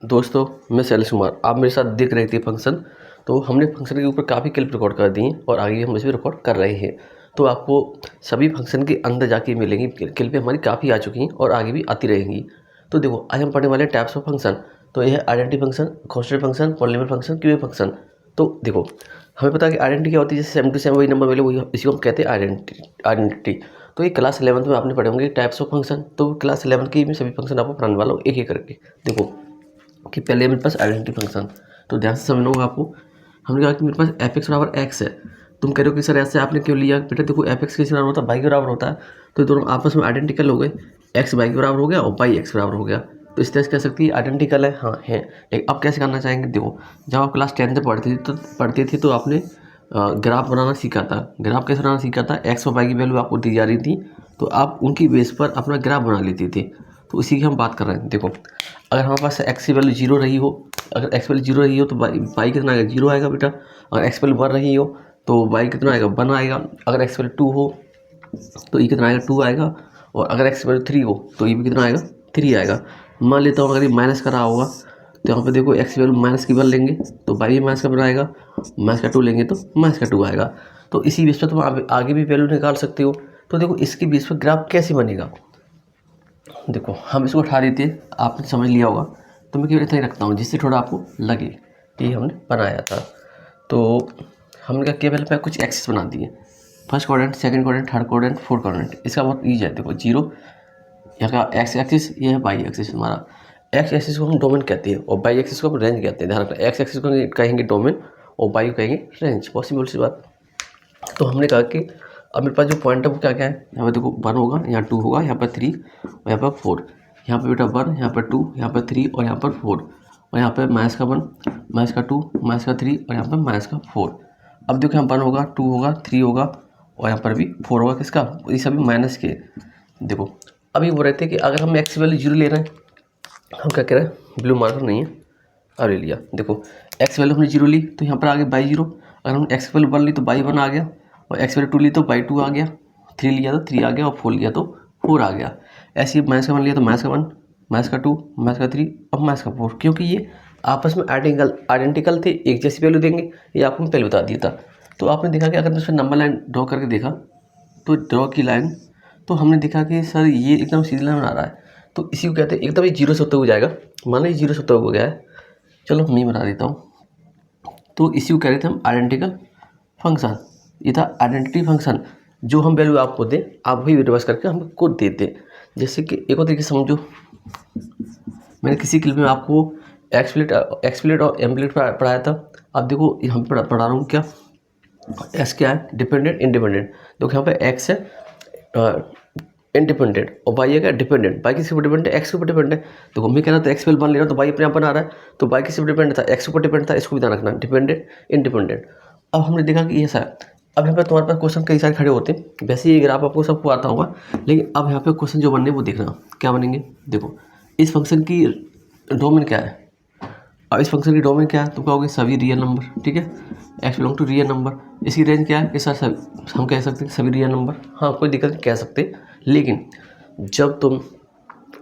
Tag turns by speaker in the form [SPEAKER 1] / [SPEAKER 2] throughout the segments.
[SPEAKER 1] दोस्तों, मैं शैलेश कुमार, आप मेरे साथ देख रहे थे फंक्शन। तो हमने फंक्शन के ऊपर काफ़ी क्लिप रिकॉर्ड कर दी हैं और आगे हम इसमें रिकॉर्ड कर रहे हैं। तो आपको सभी फंक्शन के अंदर जाके मिलेंगी क्लिपें, हमारी काफ़ी आ चुकी हैं और आगे भी आती रहेंगी। तो देखो, आज हम पढ़ने वाले हैं टाइप्स ऑफ फंक्शन। तो ये है identity function, constant function, polynomial function, QA function. तो देखो, हमें पता है कि आइडेंटिटी क्या होती है, जैसे 7 to 7 वही नंबर मिले, वही इसी को हम कहते हैं आइडेंटिटी। तो ये क्लास 11th में आपने पढ़े होंगे टाइप्स ऑफ फंक्शन। तो क्लास 11 की मैं सभी फंक्शन आपको पढ़ाने वाला हूँ एक एक करके। देखो कि पहले मेरे पास आइडेंटिटी फंक्शन, तो ध्यान से समझना होगा आपको। हमने कहा कि मेरे पास एफ एक्स बराबर एक्स है। तुम कह रहे हो कि सर ऐसे आपने क्यों लिया? बेटा देखो, एफ एक्स किस बराबर होता है? बाई के बराबर होता है। तो दोनों आपस में आइडेंटिकल हो गए, एक्स बाई के बराबर हो गया और बाई एक्स बराबर हो गया। तो इस तरह से कह सकती है आइडेंटिकल है, हाँ है। लेकिन अब कैसे करना चाहेंगे? देखो, जब आप क्लास 10 में पढ़ते थे तो आपने ग्राफ बनाना सीखा था। ग्राफ कैसे बनाना सीखा था? एक्स और वाई की वैल्यू आपको दी जा रही थी, तो आप उनकी बेस पर अपना ग्राफ बना लेते थे। तो इसी की हम बात कर रहे हैं। देखो, अगर हमारे पास एक्स की वैल्यू जीरो रही हो, अगर एक्स वैल्यू जीरो रही हो तो बाई कितना आएगा? जीरो आएगा बेटा। अगर एक्स वैल्यू वन रही हो तो बाई कितना आएगा? वन आएगा। अगर एक्स वैल्यू टू हो तो ये कितना आएगा? टू आएगा। और अगर एक्स वैल्यू थ्री हो तो ये भी कितना आएगा? थ्री आएगा। मान लेता हूँ अगर ये माइनस करा होगा, तो यहाँ पे देखो एक्स वैल्यू माइनस की वन लेंगे तो बाई भी माइनस का वन आएगा, माइनस का टू लेंगे तो माइनस का टू आएगा। तो इसी बेस पर तुम आगे भी वैल्यू निकाल सकते हो। तो देखो, इसके बेस पर ग्राफ कैसे बनेगा? देखो, हम इसको उठा देते हैं, आपने समझ लिया होगा। तो मैं केवल इतना ही रखता हूँ जिससे थोड़ा आपको लगे कि हमने बनाया था। तो हमने क्या, केवल मैं कुछ एक्सिस बना दिए, first quadrant, second quadrant, third quadrant, fourth quadrant. इसका बहुत ईजी है। देखो, जीरो यहाँ का एक्स एक्सिस, ये है वाई एक्सिस हमारा। एक्स एक्सिस को हम डोमेन कहते हैं और वाई एक्सिस को हम रेंज कहते हैं। ध्यान रखना, एक्स एक्सिस को कहेंगे डोमेन और वाई को कहेंगे रेंज। पॉसिबल सी बात। तो हमने कहा कि अब मेरे पास जो पॉइंट है वो क्या क्या है? यहाँ पर देखो, वन होगा, यहाँ टू होगा, यहाँ पर थ्री और यहाँ पर फोर। यहाँ पर बेटा वन, यहाँ पर टू, यहाँ पर थ्री और यहाँ पर फोर। और यहाँ पर माइनस का वन, माइनस का टू, माइनस का थ्री और यहाँ पर माइनस का फोर। अब देखो, यहाँ वन होगा, टू होगा, थ्री होगा और यहाँ पर भी फोर होगा। किसका? ये सभी माइनस के। देखो, अभी वो रहते हैं कि अगर हम एक्स वैल्यू जीरो ले रहे हैं, हम क्या कह रहे हैं? ब्लू मार्कर नहीं है, अब ले लिया। देखो, एक्स वैल्यू हमने जीरो ली तो यहाँ पर आ गया बाई जीरो। अगर हम एक्स वैल्यू वन ली तो बाई वन आ गया, और एक्स वैल्यू टू ली तो बाई टू आ गया, थ्री लिया तो थ्री आ गया और फोर लिया तो फोर आ गया। ऐसे ही माइनस का वन लिया तो माइनस का वन, माइनस का टू, माइनस का थ्री और माइनस का फोर, क्योंकि ये आपस में आइडेंटिकल थे, एक जैसी वैल्यू देंगे। ये आपको मैं पहले बता दिया था। तो आपने देखा कि अगर मैं उसमें नंबर लाइन ड्रॉ करके देखा, तो ड्रॉ की लाइन, तो हमने देखा कि सर ये एकदम सीधी लाइन बना रहा है। तो इसी को कहते हैं, एकदम ये जीरो से होते हुए जाएगा। मान लो ये जीरो से होते हो गया है, चलो मैं बता देता हूँ। तो इसी को कह रहे थे हम आइडेंटिकल फंक्शन। ये था आइडेंटिटी फंक्शन। जो हम वैल्यू आपको दें, आप वही रिवर्स करके हमको देते। जैसे कि एक और तरीके से समझो, मैंने किसी क्लिप में आपको एक्सप्लिट और एम्प्लिट पढ़ाया था। अब देखो, यहाँ पे पढ़ा रहा हूँ क्या, एस क्या है? Dependent independent. देखो, यहाँ पे एक्स है इंडिपेंडेंट और वाई है क्या? डिपेंडेंट। वाई किसके ऊपर डिपेंडेंट है? एक्स के ऊपर डिपेंडेंट है। देखो, मैं कह रहा था एक्स वैल्यू वन ले रहा हूँ तो वाई अपने आप बना रहा है, तो वाई किसके ऊपर डिपेंडेंट था? एक्स के ऊपर डिपेंडेंट था। इसको भी ध्यान रखना, डिपेंडेंट इंडिपेंडेंट। अब हमने देखा कि ऐसा है। अब यहाँ पे तुम्हारे पास क्वेश्चन कई सारे खड़े होते हैं। वैसे ये ग्राफ आपको सबको आता होगा, लेकिन अब यहाँ पे क्वेश्चन जो बनने वो देखना क्या बनेंगे। देखो, इस फंक्शन की डोमेन क्या है? अब इस फंक्शन की डोमेन क्या है? तुम कहोगे सभी रियल नंबर, ठीक है, x belong to real number. इसकी रेंज क्या है कि सर हम कह सकते हैं सभी रियल नंबर। हाँ, कोई दिक्कत नहीं, कह सकते। लेकिन जब तुम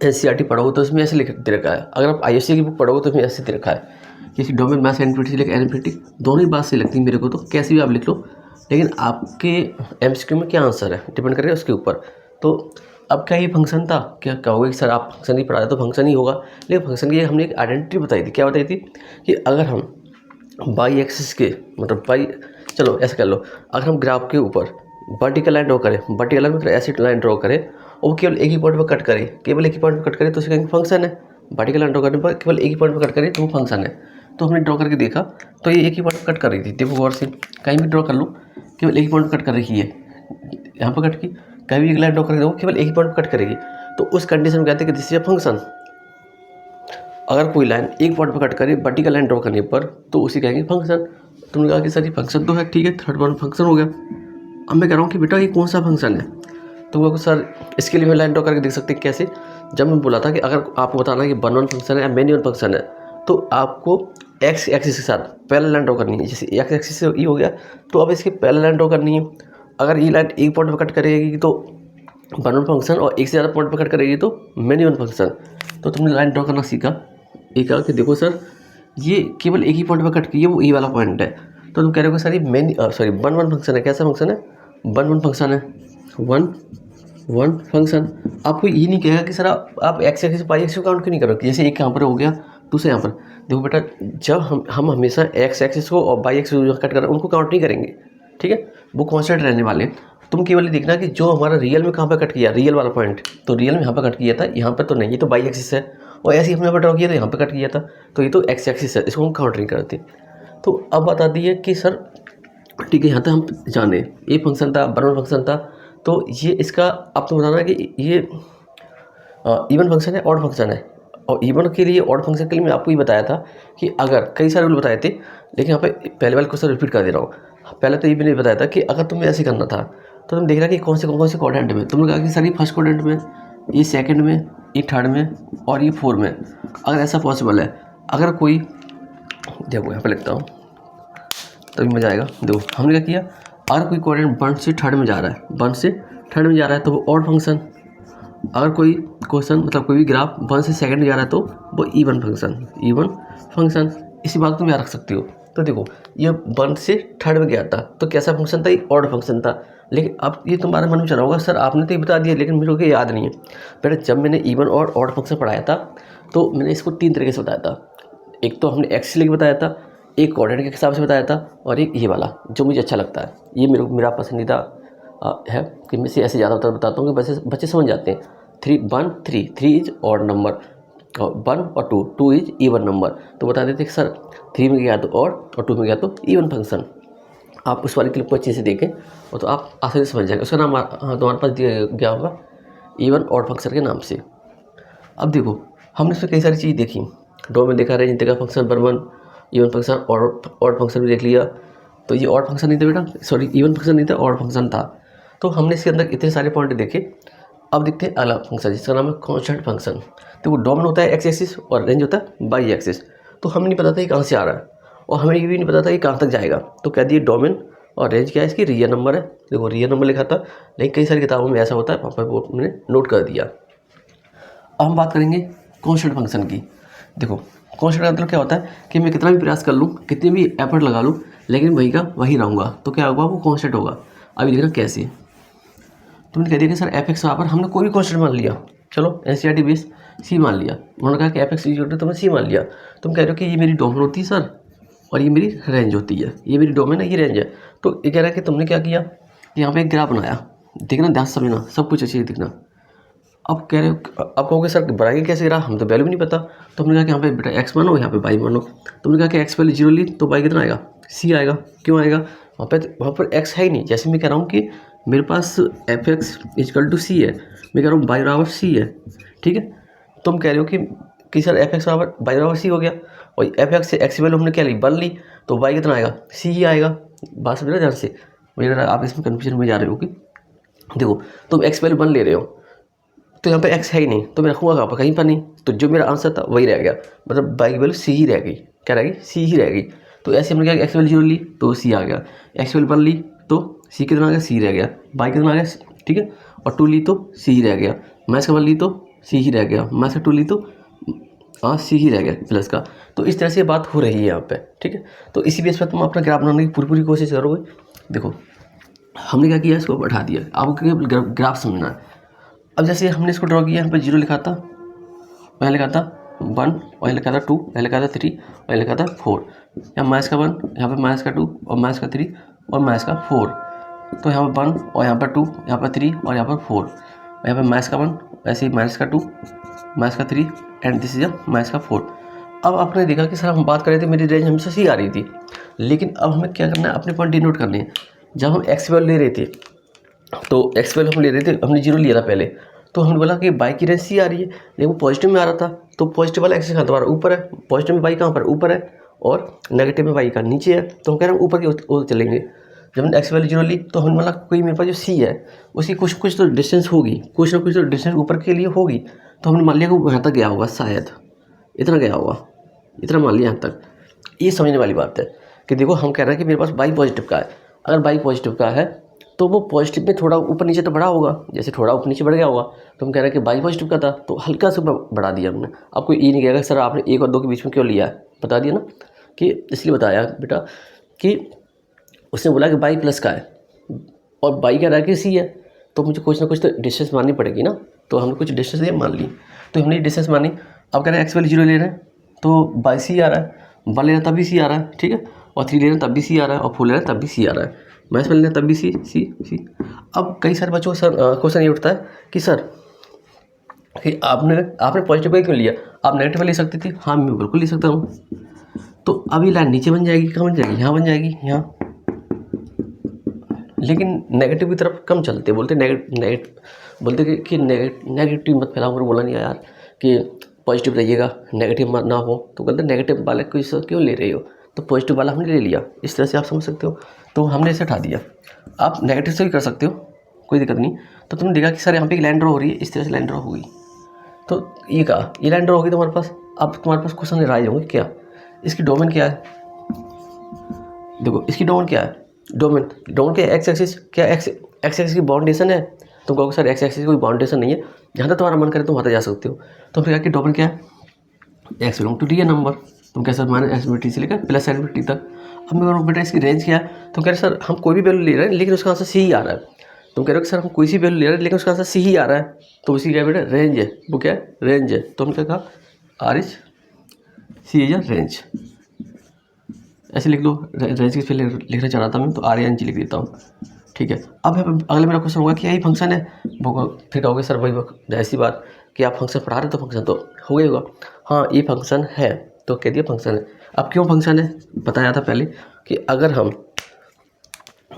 [SPEAKER 1] एनसीईआरटी पढ़ोगे तो उसमें ऐसे लिख दे रखा है। अगर आप आईएससी की बुक पढ़ोगे तो उसमें ऐसे दे रखा है कि इसकी डोमेन मैथ्स एनपीटी से लेकर एनपीटी, दोनों ही बात सही लगती है मेरे को। तो कैसे भी आप लिख लो, लेकिन आपके एमसीक्यू में क्या आंसर है डिपेंड करेगा उसके ऊपर। तो अब क्या ये फंक्शन था? क्या कहोगे कि सर आप फंक्शन ही पढ़ा रहे तो फंक्शन ही होगा। लेकिन फंक्शन की हमने एक आइडेंटिटी बताई थी। क्या बताई थी? कि अगर हम बाई एक्सिस के, मतलब बाई, चलो ऐसा कर लो, अगर हम ग्राफ के ऊपर वर्टिकल लाइन ड्रॉ करें, वर्टिकल लाइन मतलब ऐसी लाइन ड्रॉ करें और वो केवल एक ही पॉइंट पर कट करे, केवल एक ही पॉइंट पर कट करे, तो उसे कहेंगे फंक्शन है। वर्टिकल लाइन ड्रॉ करने पर केवल एक ही पॉइंट पर कट करे तो वो फंक्शन है। तो हमने ड्रॉ करके देखा तो ये एक ही पॉइंट पर कट कर रही थी। देखो गौर से, कहीं भी ड्रॉ कर लो केवल एक ही पॉइंट पर कट कर रही है। यहाँ पर कट की, कहीं भी एक लाइन ड्रॉ करके देखो केवल एक ही पॉइंट पर कट करेगी। तो उस कंडीशन में कहते हैं कि दिस इज अ फंक्शन। अगर कोई लाइन एक पॉइंट पर कट करे वर्टिकल लाइन ड्रॉ करने पर, तो उसे कहेंगे फंक्शन। तुमने कहा कि सर ये फंक्शन तो है, ठीक है, थर्ड वन फंक्शन हो गया। अब मैं कह रहा हूँ कि बेटा ये कौन सा फंक्शन है? तो वो सर इसके लिए मैं लाइन ड्रॉ करके देख सकते हैं कैसे। जब मैं बोला था कि अगर आपको बताना है कि वन वन फंक्शन है या मेनी वन फंक्शन है, तो आपको एक्स एक्सिस के साथ पैरेलल लाइन ड्रॉ करनी है। जैसे एक्स एक्सिस से ये हो गया, तो अब इसकी पैरेलल लाइन ड्रॉ करनी है। अगर ये लाइन एक पॉइंट पर कट करेगी तो वन वन फंक्शन, और एक से ज़्यादा पॉइंट पर कट करेगी तो मेनी वन फंक्शन। तो तुमने लाइन ड्रॉ करना सीखा। एक कि देखो सर ये केवल एक ही पॉइंट पर कट की है, वो ई वाला पॉइंट है। तो तुम कह रहे हो सर ये main sorry one one function है। कैसा फंक्शन है? वन वन फंक्शन है, वन वन फंक्शन। आपको ये नहीं कहेगा कि सर आप x axis y axis count क्यों नहीं करोगे। जैसे एक यहाँ पर हो गया, दूसरा यहाँ पर। देखो बेटा, जब हम हमेशा एक्स एक्सिस को और वाई एक्सिस कट कर रहे हैं उनको काउंट नहीं करेंगे, ठीक है, वो कॉन्स्टेंट रहने वाले। तुम केवल ये देखना कि जो हमारा रियल में कहाँ पर कट किया, रियल वाला पॉइंट, तो रियल में यहाँ पर कट किया था, यहाँ पर तो नहीं, ये तो वाई एक्सिस है। और ऐसे ही हमने ड्रॉ किया था, यहाँ पर कट किया था, तो ये तो एक्स एक्सिस है, इसको हम काउंट नहीं करते। तो अब बता दिए कि सर ठीक है, यहाँ तक हम जाने ये फंक्शन था, वन फंक्शन था। तो ये इसका अब तो बताना कि ये इवन फंक्शन है, ऑड फंक्शन है। और इवन के लिए, ऑड फंक्शन के लिए मैं आपको ये बताया था कि अगर कई सारे रूल बताए थे, लेकिन यहाँ पे पहले वाले क्वेश्चन रिपीट कर दे रहा हूँ। पहले तो ये भी नहीं बताया था कि अगर तुम्हें ऐसे करना था तो तुम देख रहा कि कौन से क्वाड्रेंट में। तुमने कहा कि सर ये फर्स्ट क्वाड्रेंट में, ये सेकंड में, ये थर्ड में और ये फोर्थ में। अगर ऐसा पॉसिबल है, अगर कोई, देखो यहाँ पे लिखता हूँ तभी मजा आएगा। देखो हमने क्या किया, अगर कोई क्वाड्रेंट वन से थर्ड में जा रहा है, वन से थर्ड में जा रहा है तो वो ऑड फंक्शन। अगर कोई क्वेश्चन मतलब कोई भी ग्राफ वन से सेकंड में जा रहा है तो वो इवन फंक्शन, इवन फंक्शन। इसी बात को तुम याद रख सकते हो। तो देखो ये वन से थर्ड में गया था तो कैसा फंक्शन था, ये ऑड फंक्शन था। लेकिन अब ये तुम्हारे मन में चला होगा सर आपने तो ये बता दिया, लेकिन मेरे को याद नहीं है। बेटा जब मैंने इवन और ऑड फंक्शन पढ़ाया था तो मैंने इसको तीन तरीके से बताया था। एक तो हमने एक्स लेके बताया था, एक कोऑर्डिनेट के हिसाब से बताया था, और एक ये वाला जो मुझे अच्छा लगता है। ये मेरा पसंदीदा है कि मैं से ऐसे ज़्यादा बताता हूँ कि बच्चे समझ जाते हैं। 3 1 3 3 इज ऑड नंबर, और 1 और 2 इज इवन नंबर। तो बता देते कि सर 3 में गया तो ऑड और 2 में गया तो इवन फंक्शन। आप उस वाले क्लिप को अच्छे से देखें और तो आप आसानी से समझ जाएंगे। उसका नाम तुम्हारे पास दिया गया होगा इवन ऑड फंक्शन के नाम से। अब देखो हमने इसमें कई सारी चीज़ देखी, डो में देखा, रेंज देखा, function one even function, odd function भी देख लिया। तो ये ऑड फंक्शन नहीं था बेटा, सॉरी इवन फंक्शन नहीं था, ऑड फंक्शन था। तो हमने इसके अंदर इतने सारे पॉइंट देखे। अब देखते हैं अगला फंक्शन जिसका नाम है कांस्टेंट फंक्शन। तो वो डोमेन होता है एक्स एक्सिस और रेंज होता है वाई एक्सिस। तो हमें नहीं पता था ये कहाँ से आ रहा है और हमें ये भी नहीं पता था ये कहाँ तक जाएगा। तो कह दिए डोमेन और रेंज क्या है, इसकी रियल नंबर है। देखो रियल नंबर लिखा था, लेकिन कई सारी किताबों में ऐसा होता है, वहाँ पर वो मैंने नोट कर दिया। अब हम बात करेंगे कांस्टेंट फंक्शन की। देखो कांस्टेंट का मतलब क्या होता है कि मैं कितना भी प्रयास कर लूँ, कितनी भी एफर्ट लगा लूँ, लेकिन वही का वही रहूँगा। तो क्या होगा, वो कांस्टेंट होगा। अभी देखना कैसे। तुमने कह दिया कि सर एफ एक्स पर हमने कोई भी कांस्टेंट मान लिया, चलो एनसीईआरटी बेस सी मान लिया। उन्होंने कहा कि एफ एक्स इक्वल टू, तुमने सी मान लिया। तुम कह रहे हो कि ये मेरी डोमेन होती है सर और ये मेरी रेंज होती है, ये मेरी डोमेन है, ये रेंज है। तो ये कह रहा है कि तुमने क्या किया, यहाँ पे एक ग्राफ बनाया, देखना ध्यान से समझना, सब कुछ अच्छे से दिखना। अब कह रहे हो, अब कहोगे सर बनाएंगे कैसे ग्राफ, हम तो वैल्यू भी नहीं पता। तो हमने कहा कि यहाँ पे बेटा एक्स मानो, यहाँ पे वाई मानो। तुमने कहा कि एक्स वैल्यू 0 ली तो वाई कितना आएगा, सी आएगा। क्यों आएगा, वहाँ पर एक्स है ही नहीं। जैसे मैं कह रहा हूँ कि मेरे पास एफ एक्स इक्वल टू सी है, मैं कह रहा हूँ वाई बराबर सी है, ठीक है। तुम कह रहे हो कि सर एफ एक्स बराबर वाई बराबर सी हो गया, और एफ एक्स से एक्स वैल्यू हमने क्या ली, 1 ली, तो वाई कितना आएगा, सी ही आएगा। बात समझ रहे ध्यान से, मुझे आप इसमें कन्फ्यूजन में जा रहे हो कि देखो तुम एक्स वैल्यू 1 ले रहे हो तो यहाँ पे एक्स है ही नहीं, तो मैं रखूँगा कहाँ पर, कहीं पर नहीं। तो जो मेरा आंसर था वही रह गया, मतलब वाई की वैल्यू सी ही रह गई। क्या रहेगी, सी ही रहेगी। तो ऐसे हमने क्या, एक्स वैल्यू 0 ली तो सी आ गया, एक्स वैल्यू 1 ली तो सी कितना आ गया, सी रह गया, वाई कितना आ गया, ठीक है। और 2 ली तो सी ही रह गया, माइनस का 1 ली तो सी ही रह गया, माइनस का 2 ली तो सी ही रह गया प्लस का। तो इस तरह से बात हो रही है यहाँ पे, ठीक है। तो इसी बेस पर तुम अपना ग्राफ बनाने की पूरी कोशिश करोगे। देखो हमने क्या किया, इसको बढ़ा दिया, आपको ग्राफ समझना है। अब जैसे हमने इसको ड्रॉ किया, यहाँ पर 0 लिखा था, वहाँ लिखा था 1, वहाँ लिखा था 2, वहाँ लिखा था 3, वहाँ लिखा था 4। यहाँ माइनस का 1, यहाँ पर माइनस का 2 और माइनस का 3 और माइनस का 4। तो यहाँ पर 1 और यहाँ पर 2, यहाँ पर 3 और यहाँ पर 4। यहाँ पर माइनस का 1, ऐसे ही माइनस का 2, माइनस का 3 एंड दिस इज माइनस का 4। अब आपने देखा कि सर हम बात कर रहे थे मेरी रेंज हमेशा सी आ रही थी, लेकिन अब हमें क्या करना है, अपने पॉइंट डिनोट करने हैं। जब हम एक्स वैल्यू ले रहे थे तो एक्स वैल्यू हम ले रहे थे, हमने 0 लिया था पहले, तो हमने बोला कि बाई की रेंज सी आ रही है, लेकिन वो पॉजिटिव में आ रहा था। तो पॉजिटिव वाला एक्सिस कहाँ तुम्हारा ऊपर है, पॉजिटिव में बाई कहाँ पर ऊपर है और नेगेटिव में बाई का नीचे है। तो हम कह रहे हैं ऊपर की ओर चलेंगे। जब हमने एक्स वैल्यू 0 ली तो हमने बोला कोई मेरे पास जो सी है उसकी कुछ तो डिस्टेंस होगी, कुछ ना कुछ तो डिस्टेंस ऊपर के लिए होगी। तो हमने मान लिया कि वो यहाँ तक गया होगा, शायद इतना गया होगा, इतना मान लिया यहाँ तक। ये समझने वाली बात है कि देखो हम कह रहे हैं कि मेरे पास बाई पॉजिटिव का है। अगर बाई पॉजिटिव का है तो वो पॉजिटिव में थोड़ा ऊपर नीचे तो बढ़ा होगा, जैसे थोड़ा ऊपर नीचे बढ़ गया होगा। तो हम कह रहे हैं कि बाई पॉजिटिव का था तो हल्का सा बढ़ा दिया हमने। आपको ये नहीं कहेगा सर आपने 1 और 2 के बीच में क्यों लिया है, बता दिया ना कि इसलिए बताया बेटा कि उसने बोला कि बाई प्लस का है और बाई कह रहा है कि सी है, तो मुझे कुछ ना कुछ तो डिस्टेंस माननी पड़ेगी ना। तो हमने कुछ डिस्टेंस मान ली, तो हमने डिस्टेंस मानी। अब कह रहे हैं एक्स वैल्यू 0 ले रहे हैं तो बाई सी आ रहा है, 1 ले रहे हैं तब भी सी आ रहा है, ठीक है, और 3 ले रहे हैं तब भी सी आ रहा है, और 4 ले रहे हैं तब भी सी आ रहा है, मैथ्स में ले रहे हैं तब भी सी सी सी। अब कई सारे बच्चों का सर क्वेश्चन ये उठता है कि सर कि आपने पॉजिटिव का क्यों लिया, आप नेगेटिव ले सकती थी। हाँ मैं बिल्कुल ले सकता हूँ। तो अब ये लाइन नीचे बन जाएगी, कहाँ बन जाएगी, यहाँ बन जाएगी, यहाँ। लेकिन नेगेटिव की तरफ कम चलते, बोलते बोलते कि नेगेटिव मत फैलाओ। बोला नहीं यार कि पॉजिटिव रहिएगा, नेगेटिव मत ना हो। तो कहते नेगेटिव वाला को इस क्यों ले रहे हो, तो पॉजिटिव वाला हमने ले लिया। इस तरह से आप समझ सकते हो। तो हमने इसे हटा दिया। आप नेगेटिव से भी कर सकते हो, कोई दिक्कत नहीं। तो तुमने देखा कि सर यहाँ पे एक लाइन ड्रॉ हो रही है, इस तरह से लाइन ड्रॉ होगी। तो ये कहा ये लाइन ड्रॉ होगी तुम्हारे पास। अब तुम्हारे पास क्वेश्चन राइज होंगे क्या, इसकी डोमेन क्या है। देखो इसकी डोमेन क्या है, डोमेन क्या एक्स एक्सिस, क्या एक्स एक्सिस की बाउंडेशन है। तुम कहोगे सर एक्स एक्सिस की कोई बाउंडेशन नहीं है, जहाँ तक तुम्हारा मन करे तुम वहाँ तक जा सकते हो। तो फिर क्या डोमेन क्या है, x belong to real number. तुम कह सर माइनस एनफिनिटी से लेकर प्लस एनफिनिटी तक। अब मैं बेटा इसकी रेंज क्या है, तुम कह रहे सर हम कोई भी वैल्यू ले रहे हैं लेकिन उसका आंसर सी ही आ रहा है। तुम कह रहे हो कि सर हम कोई सी वैल्यू ले रहे हैं लेकिन उसका आंसर सी ही आ रहा है, तो उसी क्या बेटा रेंज है। वो क्या है, रेंज है। तो हमने क्या कहा R is C is a range, ऐसे लिख लो। रेंज किस पे लिखना चाह रहा था मैं, तो आर एन जी लिख देता हूँ, ठीक है। अब अगला मेरा क्वेश्चन होगा कि यही फंक्शन है। फिर कहोगे सर वही ऐसी बात कि आप फंक्शन पढ़ा रहे तो फंक्शन तो हो गया होगा। हाँ ये फंक्शन है, तो कह दिया फंक्शन है। अब क्यों फंक्शन है बताया था पहले कि अगर हम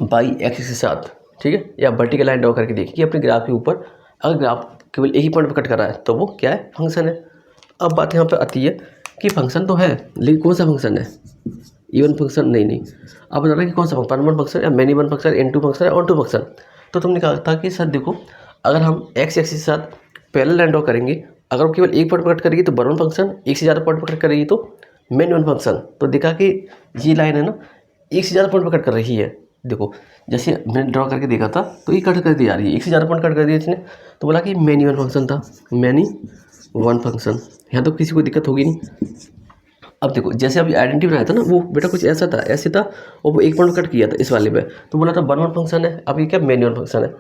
[SPEAKER 1] बाई एक्सिस के साथ, ठीक है, या वर्टिकल लाइन ड्रॉ करके देखिए कि अपने ग्राफ के ऊपर अगर ग्राफ केवल एक ही पॉइंट पर कट कर रहा है तो वो क्या है, फंक्शन है। अब बात यहाँ पर आती है कि फंक्शन तो है लेकिन कौन सा फंक्शन है, इवन फंक्शन नहीं। आप बता रहे कि कौन सा परमानेंट फंक्शन या many one function, N2 function या ऑन टू फंक्शन। तो तुमने कहा था कि सर देखो अगर हम एक्स एक्सिस के साथ पैरेलल लाइन ड्रॉ करेंगे, अगर वो केवल एक पॉइंट पर कट करेगी तो वन फंक्शन, एक से ज़्यादा पॉइंट पर कट करेगी तो मैनी वन फंक्शन। तो देखा कि ये लाइन है ना एक से ज़्यादा पॉइंट पर कट कर रही है। देखो जैसे मैंने ड्रॉ करके देखा था तो ये कट कर दी जा रही है, एक से ज़्यादा पॉइंट कट कर दिया इसने, तो बोला कि मैनी वन फंक्शन था, मैनी वन फंक्शन। यहाँ तो किसी को दिक्कत होगी नहीं। अब देखो जैसे अभी आइडेंटिटी बनाया था ना वो बेटा कुछ ऐसा था, ऐसे था, और वो एक पॉइंट कट किया था इस वाले पे, तो बोला था वन वन फंक्शन है। अब ये क्या मैनी वन फंक्शन है।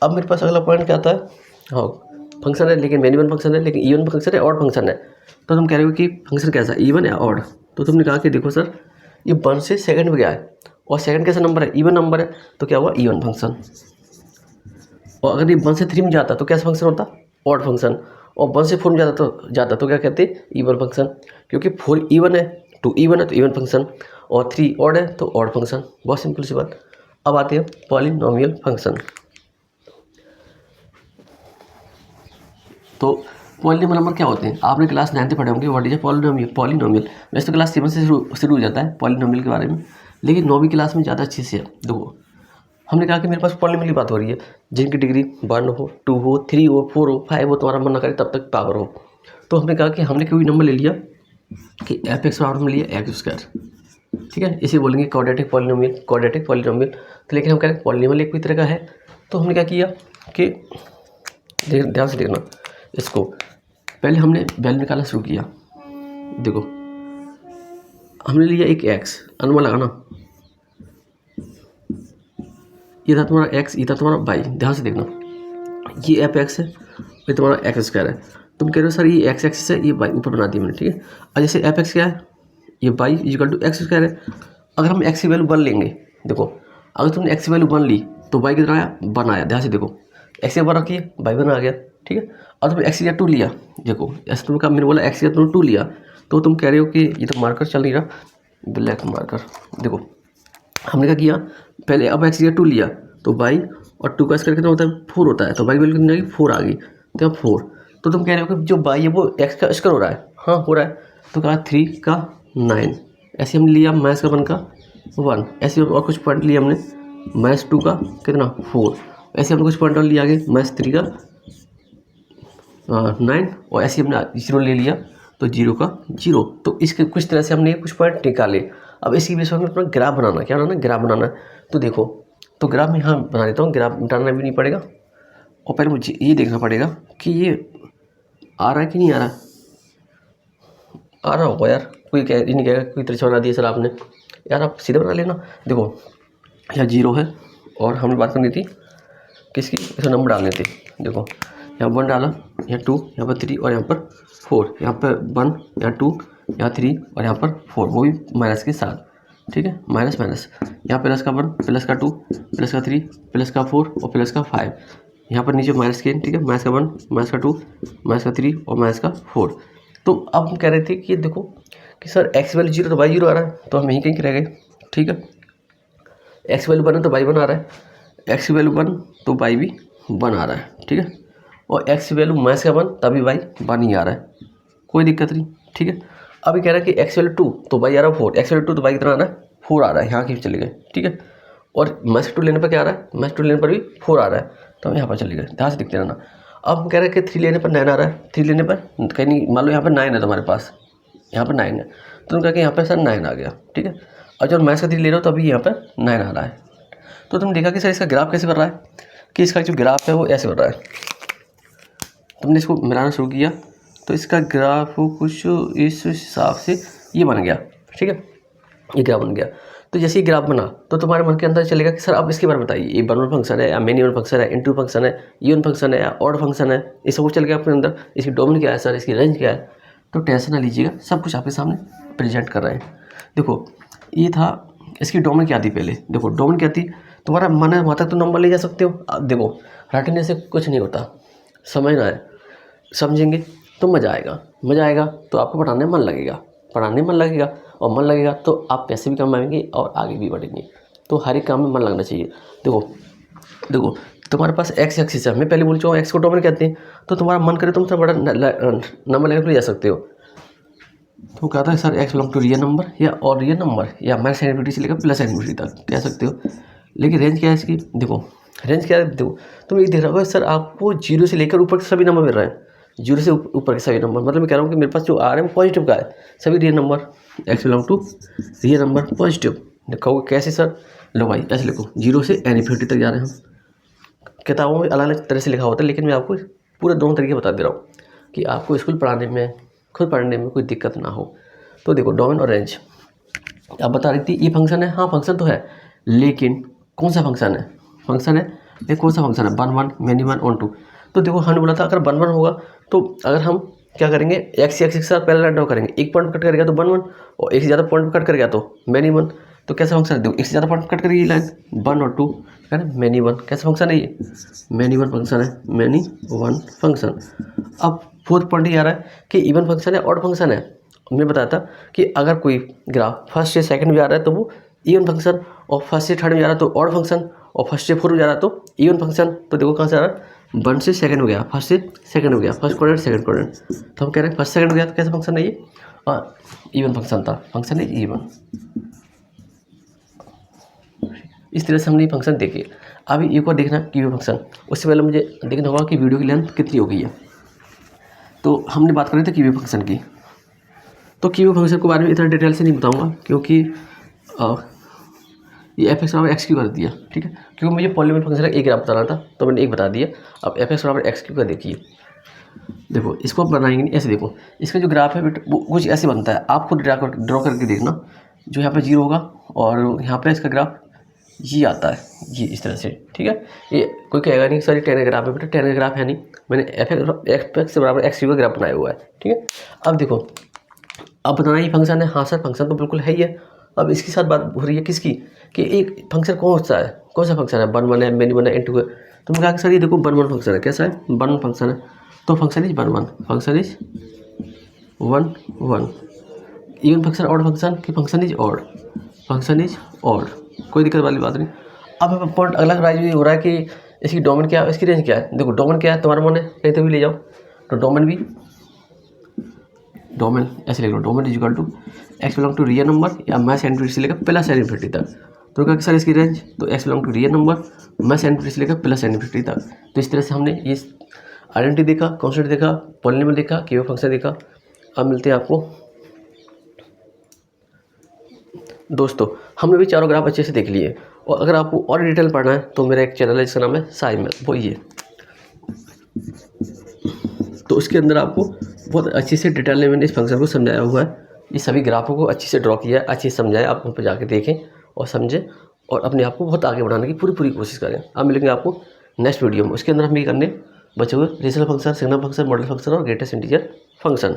[SPEAKER 1] अब मेरे पास अगला पॉइंट क्या आता है, हाँ फंक्शन है लेकिन मैनी वन फंक्शन है, लेकिन इवन फंक्शन है, ऑड फंक्शन है। तो तुम कह रहे हो कि फंक्शन कैसा, इवन या ऑड। तो तुमने कहा कि देखो सर ये 1 से सेकंड में गया है और सेकंड कैसा नंबर है, इवन नंबर है, तो क्या हुआ इवन फंक्शन। और अगर ये 1 से 3 में जाता तो कैसा फंक्शन होता, ऑड फंक्शन। और 1 से 4 में जाता तो क्या कहते हैं, इवन फंक्शन। क्योंकि 4 इवन है, 2 इवन है तो इवन फंक्शन, और 3 ऑड है तो ऑड फंक्शन। बहुत सिंपल सी बात। अब आते हैं पॉलिनोमियल फंक्शन। तो पॉलिनोमियल नंबर क्या होते हैं, आपने क्लास 9 पढ़े होंगे व्हाट इज पॉलिनोमियल। वैसे तो क्लास 7 से शुरू हो जाता है पॉलिनोमियल के बारे में, लेकिन 9वीं क्लास में ज़्यादा अच्छे से है। देखो हमने कहा कि मेरे पास पॉलिनोमियल की बात हो रही है जिनकी डिग्री 1 हो, 2 हो, 3 हो, 4 हो, 5 हो, तुम्हारा मन ना करे तब तक पावर हो। तो हमने कहा कि हमने कोई नंबर ले लिया कि एफ एक्स बराबर में लिया एक्स स्क्वायर, ठीक है, इसे बोलेंगे क्वाड्रेटिक पॉलिनोमियल। तो लेकिन हम कह रहे हैं पॉलिनोमियल एक भी तरह का है। तो हमने क्या किया कि ध्यान से देखना इसको, पहले हमने वैल्यू निकालना शुरू किया। देखो हमने लिया एक एक्स, अनुमान लगाना, ये था तुम्हारा एक्स, ये था तुम्हारा वाई। ध्यान से देखना ये एफ एक्स है, ये तुम्हारा एक्स स्क्वायर है। तुम कह रहे हो सर ये एक्स एक्सिस है, ये वाई ऊपर बना दिया मैंने, ठीक है। अब जैसे एफ एक्स क्या है, ये y equal to x square है। अगर हम एक्स की वैल्यू 1 लेंगे, देखो अगर तुमने एक्स की वैल्यू 1 ली तो वाई कितना आया, 1 आया। ध्यान से देखो एक्स की 1 रखिए, वाई 1 आ गया, ठीक है। और तुमने एक्स की 2 लिया, देखो ऐसे तुमने कहा, मैंने बोला एक्स की तुमने 2 लिया, तो तुम कह रहे हो कि ये तो मार्कर चल नहीं रहा, ब्लैक मार्कर। देखो हमने क्या किया पहले, अब एक्स की 2 लिया तो वाई और 2 का स्क्वायर कितना होता है, 4 होता है, तो वाई वैल्यू कितनी आएगी, 4 आ गई, तो 4। तो तुम कह रहे हो कि जो वाई है वो एक्स का स्क्वायर हो रहा है, हाँ हो रहा है। तो कहा 3 का 9, ऐसे हमने लिया माइनस का 1 का 1, ऐसे और कुछ पॉइंट लिया हमने, माइनस 2 का कितना 4, ऐसे हमने कुछ पॉइंट और लिया आगे, माइनस 3 का 9, और ऐसे हमने 0 ले लिया तो 0 का 0। तो इसके कुछ तरह से हमने कुछ पॉइंट निकाले। अब इसकी वजह से हमें अपना ग्राफ बनाना, क्या बनाना, ग्राफ बनाना है। तो देखो तो ग्राफ में यहाँ बना देता हूँ, ग्राफ मिटाना भी नहीं पड़ेगा और पहले मुझे ये देखना पड़ेगा कि ये आ रहा है कि नहीं आ रहा। आ रहा होगा यार, कोई कह नहीं कहेगा कोई तिरछा बना दिया सर आपने, यार आप सीधे बना लेना। देखो यहाँ 0 है और हमने बात करनी थी किसकी, इसे नंबर डालने थे। देखो यहाँ 1 डाला, यहाँ 2, यहाँ पर 3 और यहाँ पर 4, यहाँ पर 1, यहाँ 2, यहाँ 3 और यहाँ पर 4, वो भी माइनस के साथ, ठीक है, माइनस माइनस, यहाँ प्लस का 1, प्लस का 2, प्लस का 3, प्लस का 4 और प्लस का 5, यहाँ पर नीचे माइनस के, ठीक है, माइनस का 1, माइनस का 2, माइनस का 3 और माइनस का 4। तो अब हम कह रहे थे कि देखो कि सर एक्स वैल्यू 0 तो वाई 0 आ रहा है, तो हम यहीं कहीं रह गए, ठीक है। एक्स वैल्यू 1 है तो वाई 1 आ रहा है, एक्स वैल्यू 1 तो वाई भी 1 आ रहा है, ठीक है। और एक्स वैल्यू माइनस का 1 तभी वाई 1 ही आ रहा है, कोई दिक्कत नहीं, ठीक है। अभी कह रहा है कि एक्स वैल्यू 2 तो वाई आ रहा है 4, एक्स वैल्यू 2 तो वाई कितना आ रहा है 4 आ रहा है, यहाँ की चले गए, ठीक है। और माइनस 2 लेने पर क्या आ रहा है, माइनस 2 लेने पर भी 4 आ रहा है, तो हम यहाँ पर चले गए, ध्यान से दिखते रहना। अब हम कह रहे हैं कि 3 लेने पर 9 आ रहा है, 3 लेने पर कहीं नहीं, मान लो यहाँ पर 9 है तुम्हारे पास, यहाँ पर 9 है, तो तुम कह के यहाँ पर सर 9 आ गया, ठीक है। और जब माइनस का 3 ले रहे हो तो अभी यहाँ पर 9 आ रहा है, तो तुम देखा कि सर इसका ग्राफ कैसे बन रहा है, कि इसका जो ग्राफ है वो ऐसे बन रहा है। तुमने इसको मिलाना शुरू किया तो इसका ग्राफ कुछ इस हिसाब से ये बन गया, ठीक है, ये ग्राफ बन गया। तो जैसे ही ग्राफ बना तो तुम्हारे मन के अंदर चलेगा कि सर अब इसके बारे में बताइए, ये वन फंक्शन है या मेनी वन फंक्शन है, इनटू फंक्शन है, इवन फंक्शन है या ऑड फंक्शन है, ये सब कुछ चल गया अपने अंदर। इसकी डोमेन क्या है सर, इसकी रेंज क्या है, तो टेंशन ना लीजिएगा, सब कुछ आपके सामने प्रेजेंट कर रहे हैं। देखो ये था, इसकी डोमेन क्या थी पहले, देखो डोमेन क्या थी, तुम्हारा मन है वहाँ तक तो नंबर ले जा सकते हो। अब देखो रटने से कुछ नहीं होता, समझना है, समझेंगे तो मज़ा आएगा, मज़ा आएगा तो आपको पढ़ाने में मन लगेगा, पढ़ाने में मन लगेगा और मन लगेगा तो आप पैसे भी कमाएंगे और आगे भी बढ़ेंगे। तो हर एक काम में मन लगना चाहिए। देखो देखो तुम्हारे पास एक्स एक्सिस है, मैं पहले बोल चुका हूँ एक्स को डोमेन कहते हैं, तो तुम्हारा मन करे तुम सब बड़ा नंबर लेकर ले जा सकते हो। तो कहता है sir x belong to real number या और रियल नंबर या माइनस इनफिनिटी से लेकर प्लस इनफिनिटी तक कह सकते हो। लेकिन रेंज क्या है इसकी, देखो रेंज क्या है, देखो तुम ये देख रहे हो सर आपको 0 से लेकर ऊपर के सभी नंबर मिल रहे हैं, 0 से ऊपर के सभी नंबर, मतलब मैं कह रहा हूँ कि मेरे पास जो आ रहे हैं वो पॉजिटिव का है, सभी real number, x belong to real number positive. लिखोगे कैसे सर, लो भाई ऐसे लिखो 0 से इनफिनिटी तक जा रहे हैं हम। किताबों में अलग अलग तरह से लिखा होता है, लेकिन मैं आपको पूरे दोनों तरीके बता दे रहा हूँ कि आपको स्कूल पढ़ाने में, खुद पढ़ने में कोई दिक्कत ना हो। तो देखो डोमेन और रेंज, आप बता रही थी ये फंक्शन है, हाँ फंक्शन तो है, लेकिन कौन सा फंक्शन है, फंक्शन है ये कौन सा फंक्शन है, 1 1 मेनी 1 ऑन 2। तो देखो हमने बोला था अगर 1 1 होगा तो अगर हम क्या करेंगे, एक्स एक्स के साथ पहले ड्रॉ करेंगे, एक पॉइंट कट कर गया तो 1 1 और एक से ज़्यादा पॉइंट कट कर गया तो मेनी 1। तो कैसा फंक्शन है, देखो एक से ज़्यादा पॉइंट कट करेगी लाइन 1 और 2 है ना, मेनी 1 कैसा फंक्शन है, ये मेनी 1 फंक्शन है, मेनी 1 फंक्शन। अब फोर्थ पॉइंट ये आ रहा है कि इवन फंक्शन है ऑड फंक्शन है। मैं बताया था कि अगर कोई ग्राफ फर्स्ट से सेकंड में आ रहा है तो वो इवन फंक्शन, और फर्स्ट से थर्ड में जा रहा है तो ऑड फंक्शन, और फर्स्ट से फोर्थ में जा रहा है तो इवन फंक्शन। तो देखो कहाँ से आ रहा है, 1 से सेकंड हो गया, फर्स्ट से सेकंड हो गया, फर्स्ट क्वाड्रेंट सेकंड क्वाड्रेंट, तो हम कह रहे हैं फर्स्ट सेकंड हो गया तो कैसा फंक्शन है ये, और इवन फंक्शन था, फंक्शन है इवन। इस तरह से हमने ये फंक्शन देखे। अभी एक और देखना क्यूब फंक्शन, उससे पहले मुझे देखना होगा कि वीडियो की लेंथ कितनी हो गई है। तो हमने बात करी थी क्यूब फंक्शन की, तो क्यूब फंक्शन के बारे में इतना डिटेल से नहीं बताऊंगा क्योंकि ये एफ एक्स बराबर एक्स क्यू कर दिया, ठीक है, क्योंकि मुझे पॉलीनोमियल फंक्शन का एक ग्राफ बताना था तो मैंने एक बता दिया। अब एफ एक्स बराबर एक्स क्यू का देखिए, देखो इसको आप बनाएंगे नहीं, ऐसे देखो इसका जो ग्राफ है वो कुछ ऐसे बनता है, आप खुद ड्रॉ करके देखना। जो यहाँ पे 0 होगा और यहाँ पे इसका ग्राफ ये आता है, ये इस तरह से, ठीक है। ये कोई कहेगा नहीं सर ये 10 ग्राफ है, बेटा 10 ग्राफ है नहीं, मैंने एफ एक्स बराबर एक्स क्यू का ग्राफ बनाया हुआ है, ठीक है। अब देखो अब बताना ये फंक्शन है, हाँ सर फंक्शन तो बिल्कुल है ही है। अब इसके साथ बात हो रही है किसकी, कि एक फंक्शन कौन सा है, कौन सा फंक्शन है, 1 1 है, मेनी 1 है, इनटू है। तो मैं कहा कि सर ये देखो 1 1 फंक्शन है, कैसा है 1 1 फंक्शन है, तो function is 1 1, function is 1 1। Even function odd function की function is odd, function is odd, कोई दिक्कत वाली बात नहीं। अब पॉइंट अगला राइज हो रहा है कि इसकी डोमेन क्या है, इसकी रेंज क्या है। देखो डोमेन क्या है, तुम्हारा मन है कहीं तो भी ले जाओ, तो डोमेन भी, डोमेन ऐसे लिख लो, domain is equal to x belong to real number या मैथ इनफिनिटी से लेकर प्लस इनफिनिटी तक। तो क्या सर इसकी रेंज, तो x belong to real number मैथ इनफिनिटी से लेकर प्लस इनफिनिटी तक। तो इस तरह से हमने ये आइडेंटिटी देखा, कॉन्स्टेंट देखा, पॉलिनोमियल देखा, क्यूब फंक्शन देखा। अब मिलते हैं आपको दोस्तों हमने भी चारों ग्राफ अच्छे से देख लिए, और अगर आपको और डिटेल पढ़ना है तो मेरा एक चैनल है जिसका नाम है साई मैथ, वो ये। तो उसके अंदर आपको बहुत अच्छी से डिटेल में मैंने इस फंक्शन को समझाया हुआ है। ये सभी ग्राफों को अच्छे से ड्रॉ किया है, अच्छे से समझाया। आप वहाँ पर जाके देखें और समझें और अपने आप को बहुत आगे बढ़ाने की पूरी कोशिश करें। अब मिलेंगे आपको नेक्स्ट वीडियो में। उसके अंदर हम ये करने बचे हुए regional function, signal function, model function और ग्रेटेस्ट इंटीजर फंक्शन।